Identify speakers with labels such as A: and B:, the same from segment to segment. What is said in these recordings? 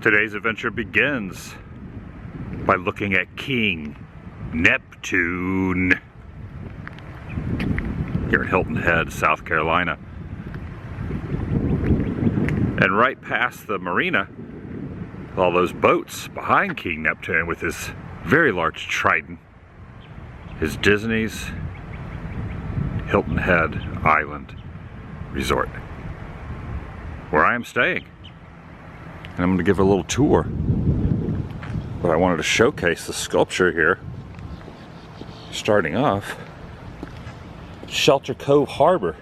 A: Today's adventure begins by looking at King Neptune here at Hilton Head, South Carolina. And right past the marina, all those boats behind King Neptune with his very large trident, is Disney's Hilton Head Island Resort, where I am staying. And I'm going to give a little tour. But I wanted to showcase the sculpture here. Starting off, Shelter Cove Harbor,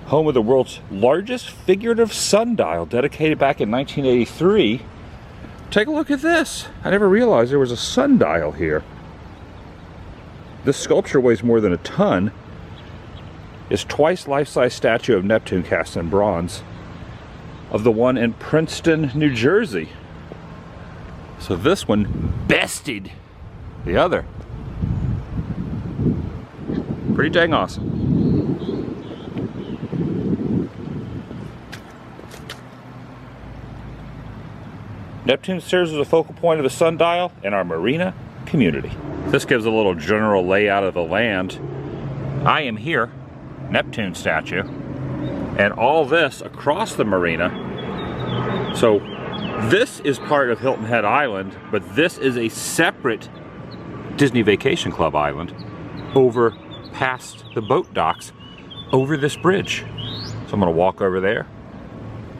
A: home of the world's largest figurative sundial, dedicated back in 1983. Take a look at this. I never realized there was a sundial here. This sculpture weighs more than a ton. It's twice life-size statue of Neptune cast in bronze of the one in Princeton, New Jersey. So this one bested the other. Pretty dang awesome. Neptune serves as a focal point of the sundial in our Marina community. This gives a little general layout of the land. I am here, Neptune statue, and all this across the marina. So this is part of Hilton Head Island, but this is a separate Disney Vacation Club island over past the boat docks over this bridge. So I'm going to walk over there.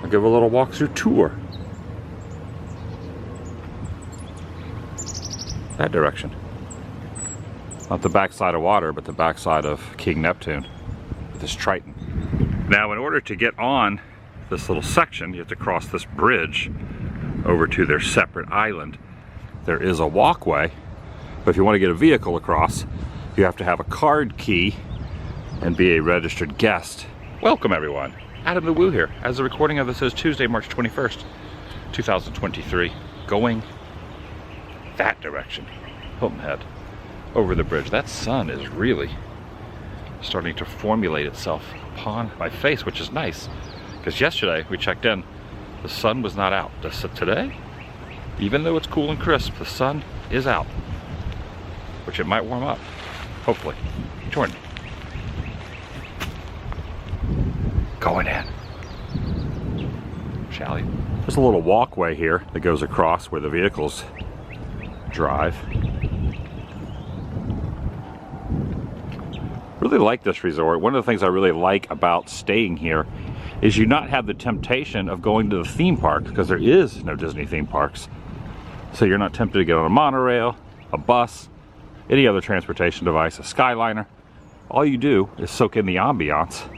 A: I'll give a little walkthrough tour. That direction. Not the backside of water, but the backside of King Neptune with his trident. Now, in order to get on this little section, you have to cross this bridge over to their separate island. There is a walkway, but if you want to get a vehicle across, you have to have a card key and be a registered guest. Welcome everyone, Adam the Woo here. As the recording of this is Tuesday, March 21st, 2023, going that direction, Hilton Head, over the bridge. That sun is really starting to formulate itself upon my face, which is nice, because yesterday we checked in, the sun was not out. Today, even though it's cool and crisp, the sun is out, which it might warm up, hopefully. Join me. Going in, shall you? There's a little walkway here that goes across where the vehicles drive. Really like this resort. One of the things I really like about staying here is you not have the temptation of going to the theme park, because there is no Disney theme parks. So you're not tempted to get on a monorail, a bus, any other transportation device, a Skyliner. All you do is soak in the ambiance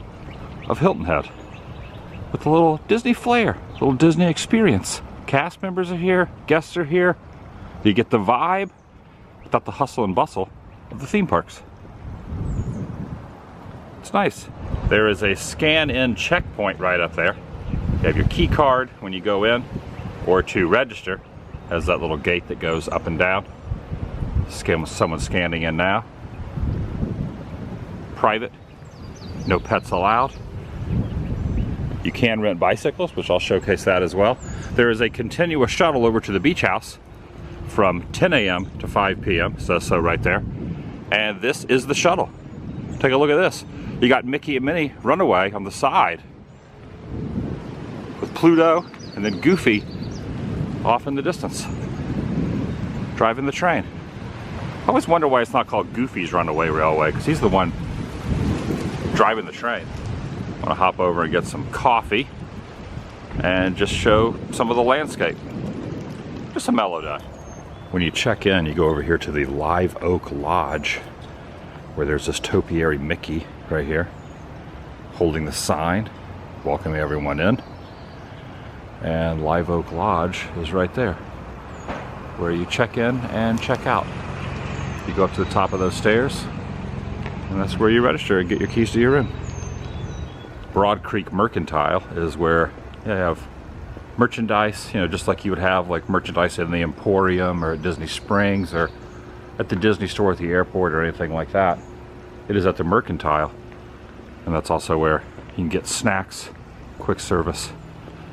A: of Hilton Head with a little Disney flair, a little Disney experience. Cast members are here, guests are here. You get the vibe without the hustle and bustle of the theme parks. It's nice. There is a scan-in checkpoint right up there. You have your key card when you go in, or to register, has that little gate that goes up and down. Someone's scanning in now. Private, no pets allowed. You can rent bicycles, which I'll showcase that as well. There is a continuous shuttle over to the beach house from 10 a.m. to 5 p.m. It says so right there. And this is the shuttle. Take a look at this. You got Mickey and Minnie Runaway on the side with Pluto and then Goofy off in the distance, driving the train. I always wonder why it's not called Goofy's Runaway Railway, because he's the one driving the train. I want to hop over and get some coffee and just show some of the landscape. Just a mellow day. When you check in, you go over here to the Live Oak Lodge, where there's this topiary Mickey right here, holding the sign, welcoming everyone in. And Live Oak Lodge is right there, where you check in and check out. You go up to the top of those stairs, and that's where you register and get your keys to your room. Broad Creek Mercantile is where you have merchandise, just like you would have like merchandise in the Emporium or at Disney Springs or at the Disney store at the airport or anything like that. It is at the Mercantile, and that's also where you can get snacks, quick service,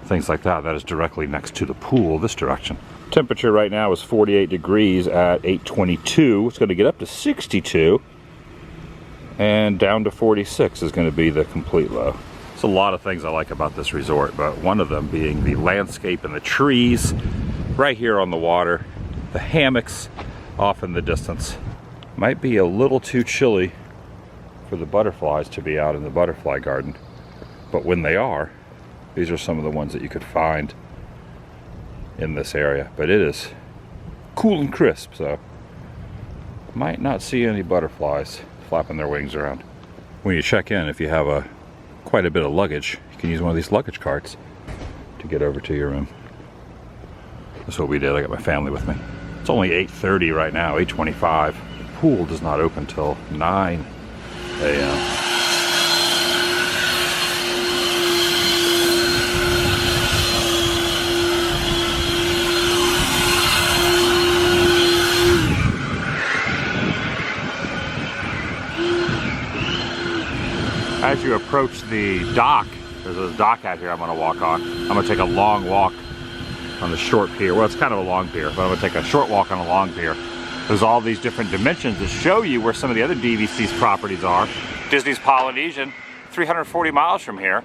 A: things like that. That is directly next to the pool this direction. Temperature right now is 48 degrees at 8:22. It's going to get up to 62, and down to 46 is going to be the complete low. There's a lot of things I like about this resort, but one of them being the landscape and the trees right here on the water, the hammocks off in the distance. Might be a little too chilly for the butterflies to be out in the butterfly garden, but when they are, these are some of the ones that you could find in this area. But it is cool and crisp, so might not see any butterflies flapping their wings around. When you check in, if you have quite a bit of luggage, you can use one of these luggage carts to get over to your room. That's what we did. I got my family with me. It's only 8:30 right now, 8:25. The pool does not open till 9 a.m. As you approach the dock, there's a dock out here I'm going to walk on. I'm going to take a long walk on the short pier. Well, it's kind of a long pier, but I'm going to take a short walk on a long pier. There's all these different dimensions that show you where some of the other DVC's properties are. Disney's Polynesian, 340 miles from here.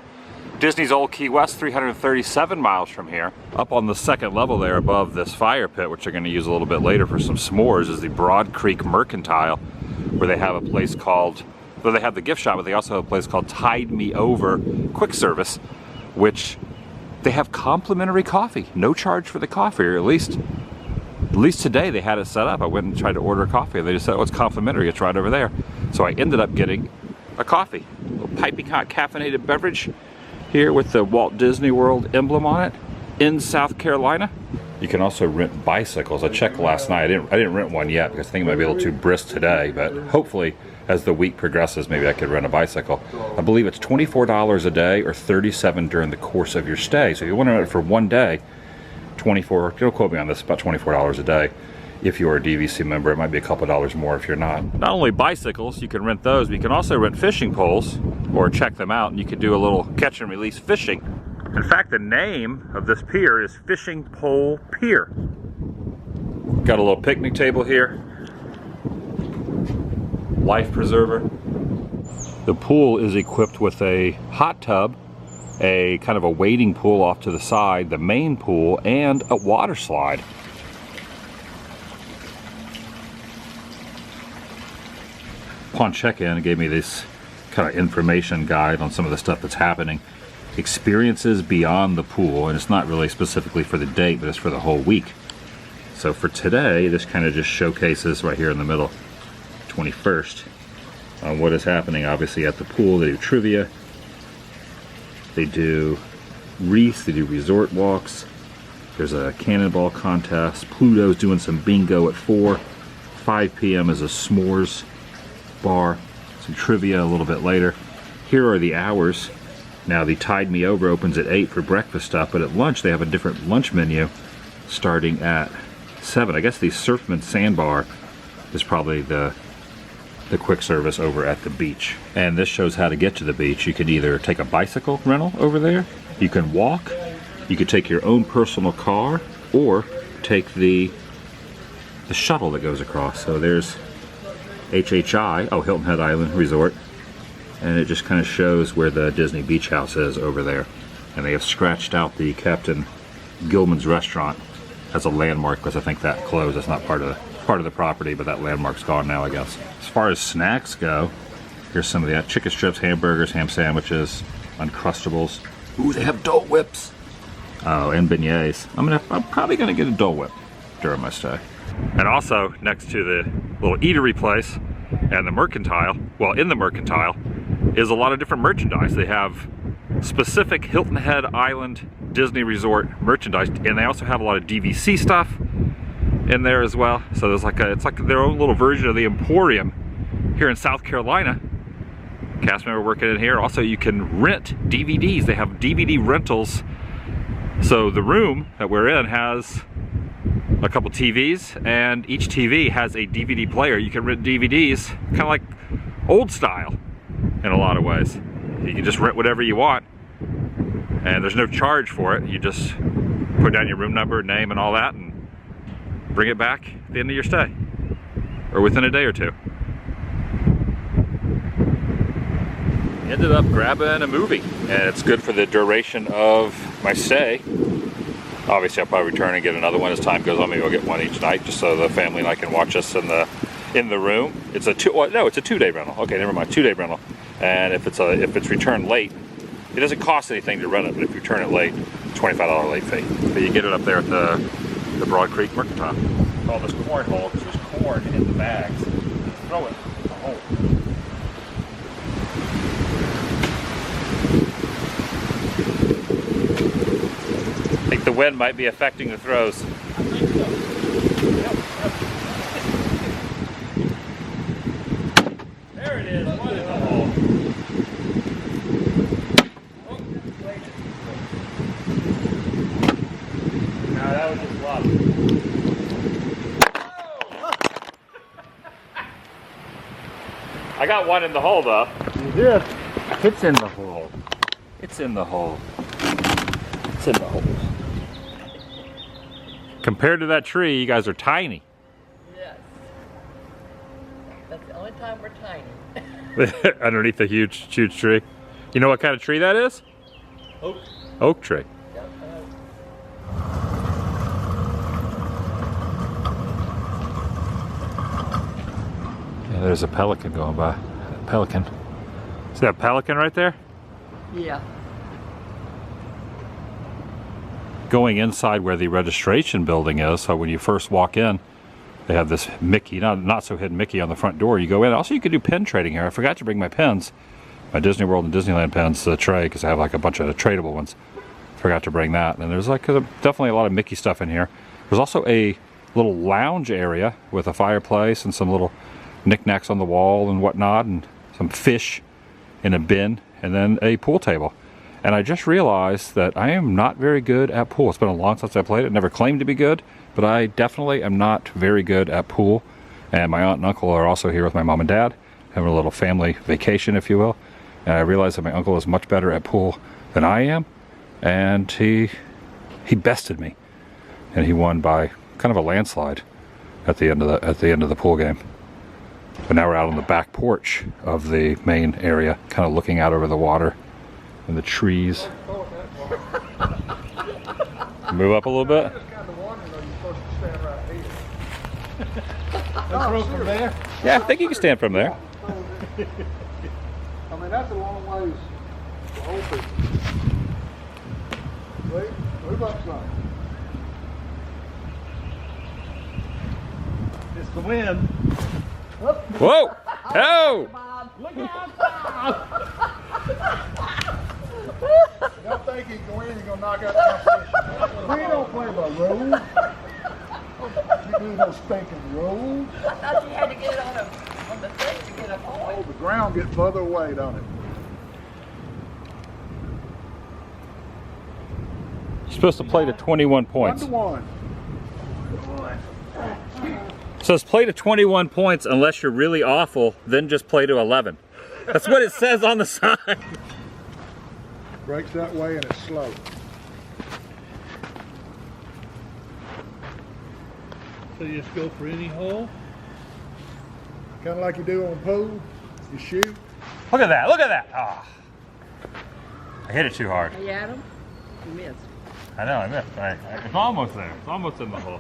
A: Disney's Old Key West, 337 miles from here. Up on the second level there above this fire pit, which they're going to use a little bit later for some s'mores, is the Broad Creek Mercantile, where they have a place called, well, they have the gift shop, but they also have a place called Tide Me Over Quick Service, which they have complimentary coffee. No charge for the coffee, or at least today they had it set up. I went and tried to order a coffee, and they just said, oh, it's complimentary, it's right over there. So I ended up getting a coffee. A little piping hot caffeinated beverage here with the Walt Disney World emblem on it in South Carolina. You can also rent bicycles. I checked last night. I didn't rent one yet because I think it might be a little too brisk today, but hopefully as the week progresses, maybe I could rent a bicycle. I believe it's $24 a day or $37 during the course of your stay. So if you want to rent it for one day, $24, don't quote me on this, about $24 a day. If you're a DVC member, it might be a couple dollars more if you're not. Not only bicycles, you can rent those, but you can also rent fishing poles or check them out, and you can do a little catch and release fishing. In fact, the name of this pier is Fishing Pole Pier. Got a little picnic table here. Life preserver. The pool is equipped with a hot tub, a kind of a wading pool off to the side, the main pool, and a water slide. Upon check-in, it gave me this kind of information guide on some of the stuff that's happening. Experiences beyond the pool, and it's not really specifically for the date, but it's for the whole week. So for today, this kind of just showcases right here in the middle, 21st, on what is happening obviously at the pool. They do trivia, they do wreaths, they do resort walks, there's a cannonball contest, Pluto's doing some bingo at 4, 5 p.m. is a s'mores bar, some trivia a little bit later. Here are the hours. Now the Tide Me Over opens at 8 for breakfast stuff, but at lunch they have a different lunch menu starting at 7. I guess the Surfman Sandbar is probably the quick service over at the beach. And this shows how to get to the beach. You can either take a bicycle rental over there, you can walk, you could take your own personal car, or take the shuttle that goes across. So there's HHI, oh, Hilton Head Island Resort, and it just kind of shows where the Disney Beach House is over there. And they have scratched out the Captain Gilman's restaurant as a landmark because I think that closed. That's not part of the property, but that landmark's gone now, I guess. As far as snacks go, here's some of the chicken strips, hamburgers, ham sandwiches, Uncrustables. Ooh, they have Dole Whips. Oh, and beignets. I'm probably gonna get a Dole Whip during my stay. And also next to the little eatery place and the Mercantile, well, in the Mercantile is a lot of different merchandise. They have specific Hilton Head Island Disney Resort merchandise, and they also have a lot of DVC stuff in there as well. So there's it's like their own little version of the Emporium here in South Carolina. Cast member working in here. Also, you can rent DVDs. They have DVD rentals. So the room that we're in has a couple TVs, and each TV has a DVD player. You can rent DVDs, kind of like old style in a lot of ways. You can just rent whatever you want and there's no charge for it. You just put down your room number, name, and all that, and bring it back at the end of your stay, or within a day or two. Ended up grabbing a movie, and it's good for the duration of my stay. Obviously, I'll probably return and get another one as time goes on. Maybe I'll get one each night, just so the family and I can watch us in the room. It's a it's a 2-day rental. Okay, never mind, 2-day rental. And if it's returned late, it doesn't cost anything to rent it, but if you return it late, it's $25 late fee. But you get it up there at the Broad Creek Mercantile. Call this cornhole because there's corn in the bags. Throw it in the hole. I think the wind might be affecting the throws.
B: I think so. Yep.
A: There it is. One in the hole. No, that was just luck. I got one in the hole though.
B: You did.
A: It's in the hole. It's in the hole. It's in the hole. Compared to that tree, you guys are tiny.
C: Yes. That's the only time we're tiny.
A: Underneath the huge tree. You know what kind of tree that is?
B: Oak.
A: Oak tree. Yeah, there's a pelican going by. Pelican. See that pelican right there?
C: Yeah.
A: Going inside where the registration building is, so when you first walk in, they have this Mickey, not so hidden Mickey on the front door. You go in. Also, you can do pen trading here. I forgot to bring my pens, my Disney World and Disneyland pens to the tray, because I have like a bunch of tradable ones. Forgot to bring that. And there's like definitely a lot of Mickey stuff in here. There's also a little lounge area with a fireplace and some little knickknacks on the wall and whatnot, and some fish in a bin, and then a pool table. And I just realized that I am not very good at pool. It's been a long time since I played it. Never claimed to be good, but I definitely am not very good at pool. And my aunt and uncle are also here with my mom and dad, having a little family vacation, if you will. And I realized that my uncle is much better at pool than I am, and he bested me, and he won by kind of a landslide at the end of the pool game. But now we're out on the back porch of the main area, kind of looking out over the water and the trees. Move up a little bit.
B: From there?
A: Yeah, I think you can stand from there.
B: I mean, that's a long ways to hold people. Wait, move up some. It's the wind.
A: Whoa! Oh!
B: Look out, Bob! Don't think you can go in, you're going to knock out the competition. We don't play by rules. You do those stinking rules.
C: I thought you had to get it on the thing to get a point.
B: Oh, the ground gets further away, don't it?
A: You're supposed to play to 21 points.
B: 1-1.
A: It says play to 21 points unless you're really awful, then just play to 11. That's what it says on the sign.
B: Breaks that way and it's slow.
D: So you just go for any hole?
B: Kind of like you do on a pool. You shoot.
A: Look at that, look at that. Ah. I hit it too hard.
C: Hey, Adam, you missed.
A: I know, I missed. It's almost there. It's almost in the hole.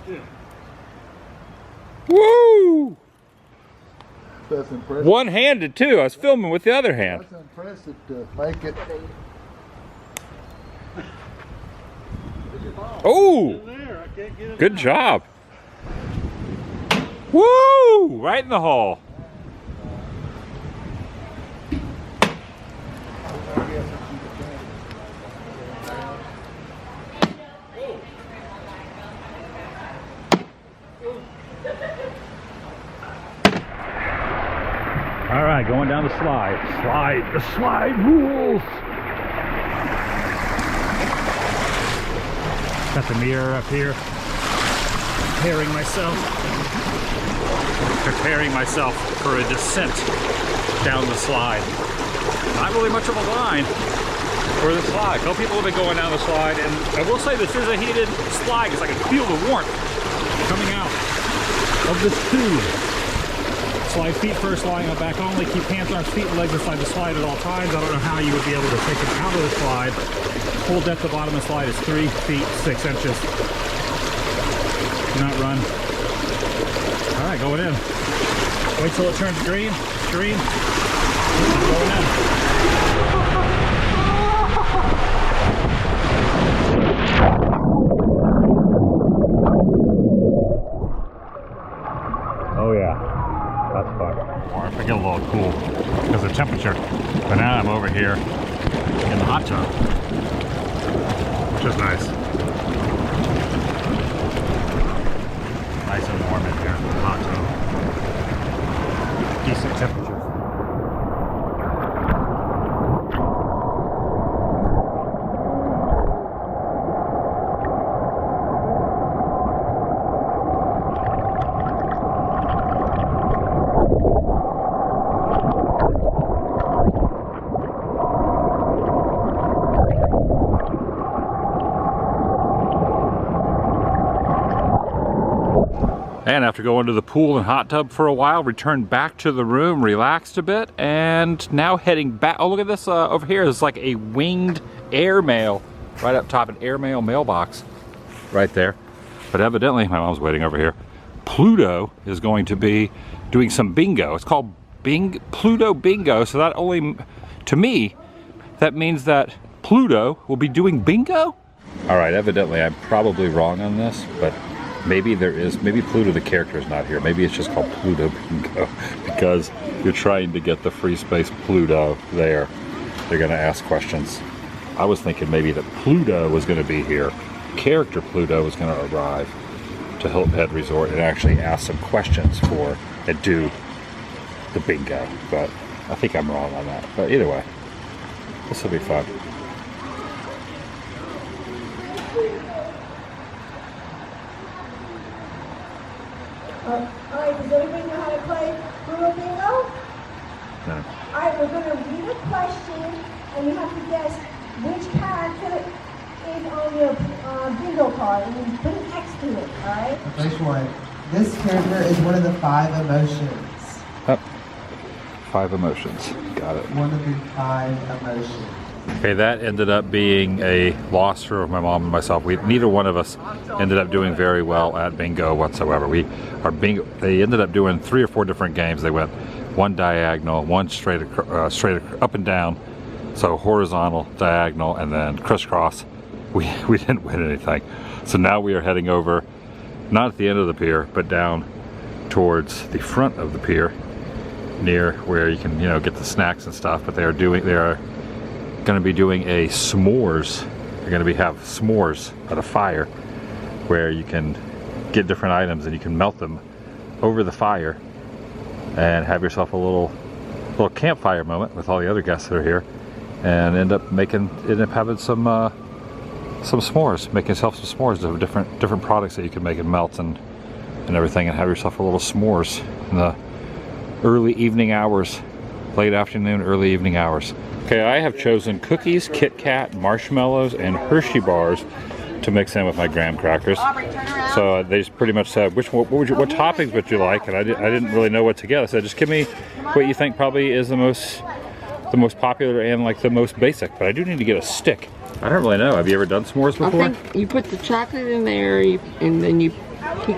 D: Yeah.
A: Woo!
B: That's impressive.
A: One-handed too. I was filming with the other hand.
B: That's impressive to make it.
A: Oh!
D: In there, I can't get it
A: Good
D: out.
A: job. Woo! Right in the hole. All right, going down the slide. The slide rules. Got the mirror up here. Preparing myself. preparing myself for a descent down the slide. Not really much of a line for the slide. A couple people have been going down the slide, and I will say this is a heated slide because I can feel the warmth coming out of this tube. Slide feet first, lying on back only. Keep hands, arms, feet, and legs inside the slide at all times. I don't know how you would be able to take them out of the slide. Full depth of the bottom of the slide is 3 feet 6 inches. Do not run. All right, going in. Wait till it turns green. Green. Going in. Oh yeah, that's fun. Or if I get a little cool because of the temperature. But now I'm over here in the hot tub, which is nice. Nice and warm in here in the hot tub. Decent temperature. And after going to the pool and hot tub for a while, returned back to the room, relaxed a bit, and now heading back. Oh, look at this over here. It's like a winged airmail right up top, an airmail mailbox right there. But evidently, my mom's waiting over here. Pluto is going to be doing some bingo. It's called Pluto Bingo. So that only, to me, that means that Pluto will be doing bingo? All right, evidently I'm probably wrong on this, but maybe maybe Pluto the character is not here. Maybe it's just called Pluto Bingo because you're trying to get the free space Pluto there. They're gonna ask questions. I was thinking maybe that Pluto was gonna be here. Character Pluto was gonna arrive to Hilton Head Resort and actually ask some questions for and do the bingo. But I think I'm wrong on that. But either way, this will be fun.
E: Alright, does everybody know how to play Pluto Bingo?
A: No.
E: Alright, we're going to read a question, and you have to guess which character is on your bingo card, and then put an X to it, alright?
F: First one. This character is one of the 5 emotions.
A: Oh, 5 emotions. Got it.
F: One of the 5 emotions.
A: Okay, that ended up being a loss for my mom and myself. Neither one of us ended up doing very well at bingo whatsoever. They ended up doing 3 or 4 different games. They went one diagonal, one straight up and down, so horizontal, diagonal, and then crisscross. We didn't win anything. So now we are heading over, not at the end of the pier, but down towards the front of the pier, near where you can get the snacks and stuff. But they are going to be doing a s'mores. They're going to have s'mores at a fire where you can get different items and you can melt them over the fire and have yourself a little campfire moment with all the other guests that are here, and end up having some s'mores, making yourself some s'mores of different products that you can make and melt and everything, and have yourself a little s'mores in the early evening hours, late afternoon, early evening hours. Okay, I have chosen cookies, Kit Kat, marshmallows, and Hershey bars to mix in with my graham crackers. So they just pretty much said, what toppings would you like? And I didn't really know what to get. I said, just give me what you think probably is the most popular and like the most basic. But I do need to get a stick. I don't really know. Have you ever done s'mores before?
C: I think you put the chocolate in there, and then you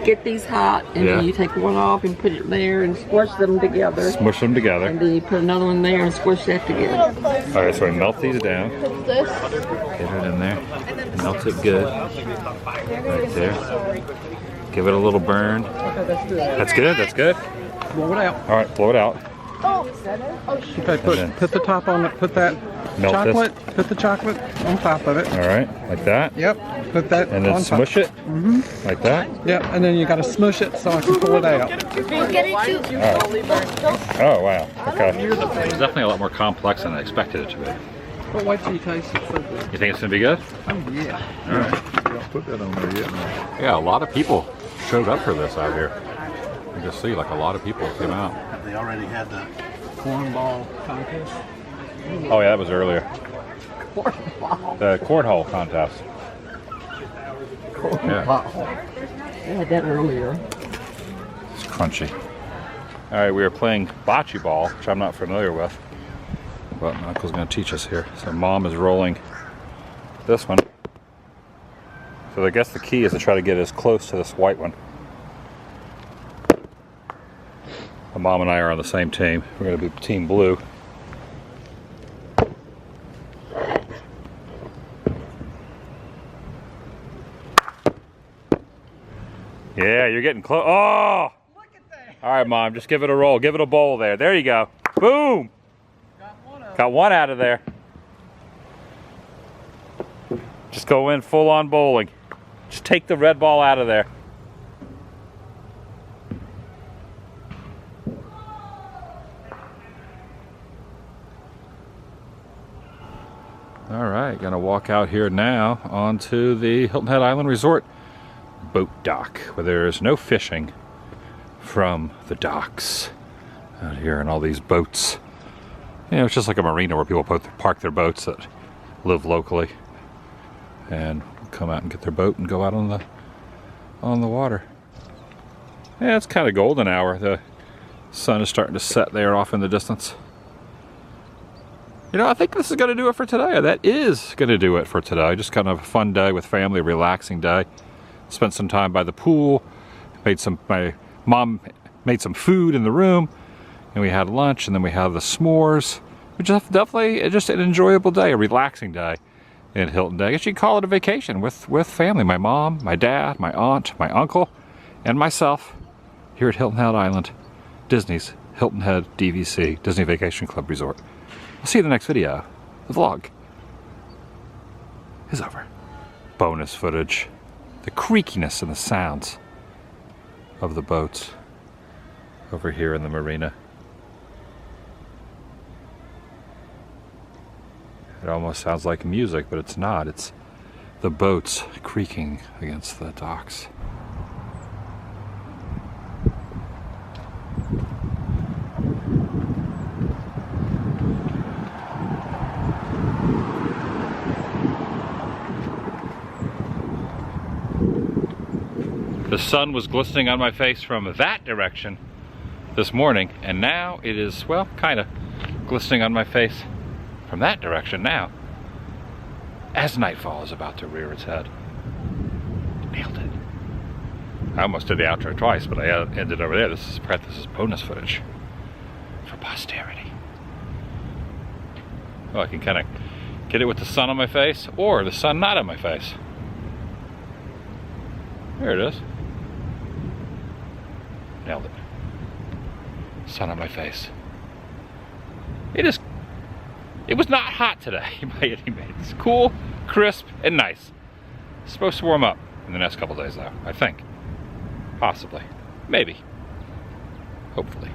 C: get these hot, and then you take one off and put it there and squish them together.
A: Smush them together.
C: And then you put another one there and squish that together.
A: Alright, so I melt these down. Get it in there. Melt it good. Right there. Give it a little burn. That's good, that's good.
G: Blow it out.
A: Alright, blow it out.
G: Okay, put the top on it. Put that
A: Melt
G: chocolate. Put the chocolate on top of it.
A: Alright, like that.
G: Yep. Put that
A: And then
G: on
A: smush
G: top.
A: it. Like that.
G: Yep. And then you got to smush it so I can pull it out.
A: Oh wow. Okay. It's definitely a lot more complex than I expected it to be.
G: But wait till you taste it. So good.
A: You think it's gonna be good?
G: Oh yeah.
A: Alright.
B: Don't put that on there yet.
A: Yeah, a lot of people showed up for this out here. You can see like a lot of people came out.
D: Have they already had the
G: Cornball contest.
A: Oh yeah, that was earlier. The cornhole contest. Yeah,
C: They had that earlier.
A: it's crunchy. All right, we are playing bocce ball, which I'm not familiar with, but my uncle's going to teach us here. So mom is rolling this one. So I guess the key is to try to get as close to this white one. Mom and I are on the same team. We're going to be team blue. Yeah, you're getting close. Oh! Look at that. All right, Mom, just give it a roll. Give it a bowl there. There you go. Boom! Got one out of there. Just go in full on bowling. Just take the red ball out of there. All right, gonna walk out here now onto the Hilton Head Island Resort boat dock, where there is no fishing from the docks out here, and all these boats. You know, it's just like a marina where people park their boats that live locally and come out and get their boat and go out on the water. Yeah, it's kind of golden hour. The sun is starting to set there off in the distance. You know, I think this is going to do it for today. That is going to do it for today. Just kind of a fun day with family, relaxing day. Spent some time by the pool. My mom made some food in the room, and we had lunch, and then we had the s'mores. Which is definitely just an enjoyable day, a relaxing day in Hilton Head. I guess you'd call it a vacation with family. My mom, my dad, my aunt, my uncle, and myself here at Hilton Head Island, Disney's Hilton Head DVC, Disney Vacation Club Resort. I'll see you in the next video. The vlog is over. Bonus footage. The creakiness and the sounds of the boats over here in the marina. It almost sounds like music, but it's not. It's the boats creaking against the docks. The sun was glistening on my face from that direction this morning, and now it is, well, kind of glistening on my face from that direction now, as nightfall is about to rear its head. Nailed it. I almost did the outro twice, but I ended over there. This is bonus footage for posterity. Well, I can kind of get it with the sun on my face, or the sun not on my face. There it is. Nailed it. Sun on my face. It was not hot today by any means. It's cool, crisp, and nice. It's supposed to warm up in the next couple days though, I think. Possibly. Maybe. Hopefully.